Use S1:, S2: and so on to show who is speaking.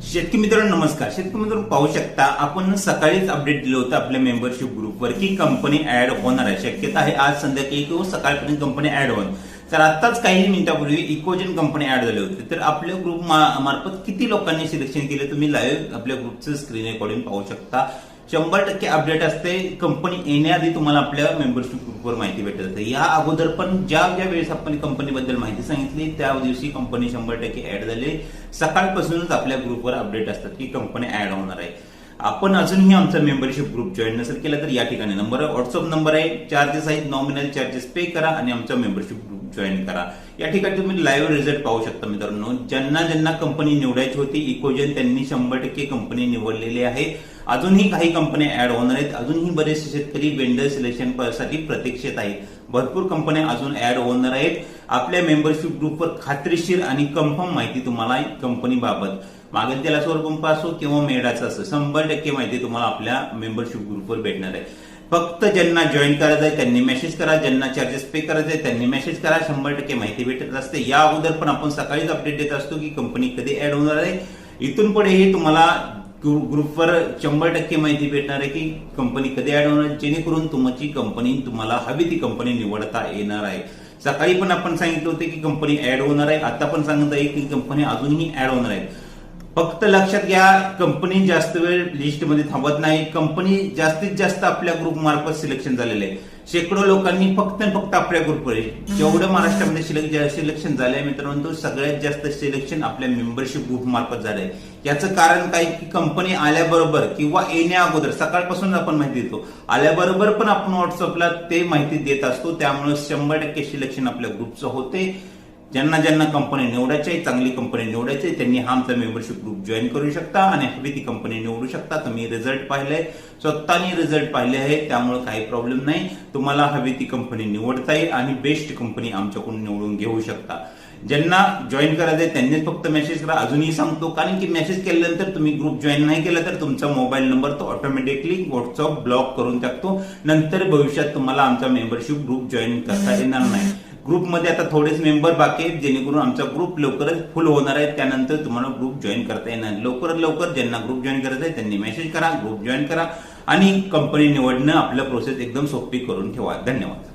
S1: शेतकरी मित्रांनो नमस्कार. शेतकरी मित्रांनो पाहू शकता आपण सकाळीच अपडेट दिलं होतं आपल्या मेंबरशिप ग्रुपवर की कंपनी ऍड होणार आहे. शक्यता आहे आज संध्याकाळी किंवा सकाळपर्यंत कंपनी ऍड होईल. तर आताच काही मिनिटांपूर्वी इकोजेन कंपनी ऍड झाली होती. तर आपल्या ग्रुप मार्फत किती लोकांनी सिलेक्शन केले तुम्ही लाईव्ह आपल्या ग्रुपचं स्क्रीन रेकॉर्डिंग पाहू शकता. 100% अपडेट असते. कंपनी येण्याआधी तुम्हाला आपल्या मेंबरशिप ग्रुपवर माहिती भेटत असते. या अगोदर पण ज्या वेळेस आपण कंपनीबद्दल माहिती सांगितली त्या दिवशी कंपनी 100% ऍड झाली. सकाळपासूनच आपल्या ग्रुपवर अपडेट असतात की कंपनी ऍड होणार आहे. आपण अजूनही आमचा मेंबरशिप ग्रुप जॉईन नसेल केला तर या ठिकाणी नंबर व्हॉट्सअप नंबर आहे. चार्जेस आहेत, नॉमिनल चार्जेस पे करा आणि आमचा मेंबरशिप ग्रुप जॉईन करा. या ठिकाणी तुम्ही लाईव्ह रिझल्ट पाहू शकता मित्रांनो. ज्यांना कंपनी निवडायची होती इकोजेन त्यांनी 100% कंपनी निवडलेली आहे. अजूनही काही कंपन्या ऍड होणार आहेत. अजूनही बरेचसे शेतकरी वेंडर सिलेक्शन साठी प्रतीक्षेत आहेत. भरपूर कंपन्या अजून ऍड होणार आहेत. आपल्या मेंबरशिप ग्रुपवर खात्रीशीर आणि कन्फर्म माहिती तुम्हाला कंपनीबाबत मागेल त्याला सौर पंप असो किंवा मेडाचा असो 100% माहिती तुम्हाला आपल्या मेंबरशिप ग्रुपवर भेटणार आहे. फक्त ज्यांना जॉईन करायचं आहे त्यांनी मेसेज करा. ज्यांना चार्जेस पे करायचे आहे त्यांनी मेसेज करा. 100% माहिती भेटत असते. या अगोदर पण आपण सकाळीच अपडेट देत असतो की कंपनी कधी ऍड होणार आहे. इथून पुढेही तुम्हाला ग्रुपवर 100% माहिती भेटणार आहे की कंपनी कधी ऍड होणार आहे, जेणेकरून तुमची कंपनी तुम्हाला हवी ती कंपनी निवडता येणार आहे. सकाळी पण आपण सांगितलं होतं की कंपनी ऍड होणार आहे. आता पण सांगत आहे की कंपनी अजूनही ऍड होणार आहे. फक्त लक्षात घ्या कंपनी जास्त वेळ लिस्टमध्ये थांबत नाही. कंपनी जास्तीत जास्त आपल्या ग्रुप मार्फत सिलेक्शन झालेलं आहे. शेकडो लोकांनी फक्त आपल्या ग्रुपवर जेवढं महाराष्ट्रामध्ये सिलेक्शन झालंय मित्रांनो सगळ्यात जास्त सिलेक्शन आपल्या मेंबरशिप ग्रुप मार्फत झालंय. याचं कारण काय की कंपनी आल्याबरोबर किंवा येण्या अगोदर सकाळपासून आपण माहिती देतो. आल्याबरोबर पण आपण व्हॉट्सअपला ते माहिती देत असतो. त्यामुळे 100% सिलेक्शन आपल्या ग्रुपचं होते. ज्यांना कंपनी निवडायची आहे, चांगली कंपनी निवडायची आहे त्यांनी हा आमचा मेंबरशिप ग्रुप जॉईन करू शकता आणि हवी ती कंपनी निवडू शकता. तुम्ही रिझल्ट पाहिलाय, स्वतःनी रिझल्ट पाहिले आहे, त्यामुळे काही प्रॉब्लेम नाही. तुम्हाला हवी ती कंपनी निवडता येईल आणि बेस्ट कंपनी आमच्याकडून निवडून घेऊ शकता. ज्यांना जॉईन करायचंय त्यांनीच फक्त मेसेज करा. अजूनही सांगतो कारण की मेसेज केल्यानंतर तुम्ही ग्रुप जॉईन नाही केला तर तुमचा मोबाईल नंबर तो ऑटोमॅटिकली व्हॉट्सअप ब्लॉक करून टाकतो. नंतर भविष्यात तुम्हाला आमचा मेंबरशिप ग्रुप जॉईन करता येणार नाही. ग्रुपमध्ये आता थोडेच मेंबर बाकी आहेत जेणेकरून आमचा ग्रुप लवकरच फुल होणार आहे. त्यानंतर तुम्हाला ग्रुप जॉईन करता येणार. लवकरात लवकर ज्यांना ग्रुप जॉईन करायचं आहे त्यांनी मेसेज करा, ग्रुप जॉईन करा आणि कंपनी निवडणं आपलं प्रोसेस एकदम सोपी करून ठेवा. धन्यवाद.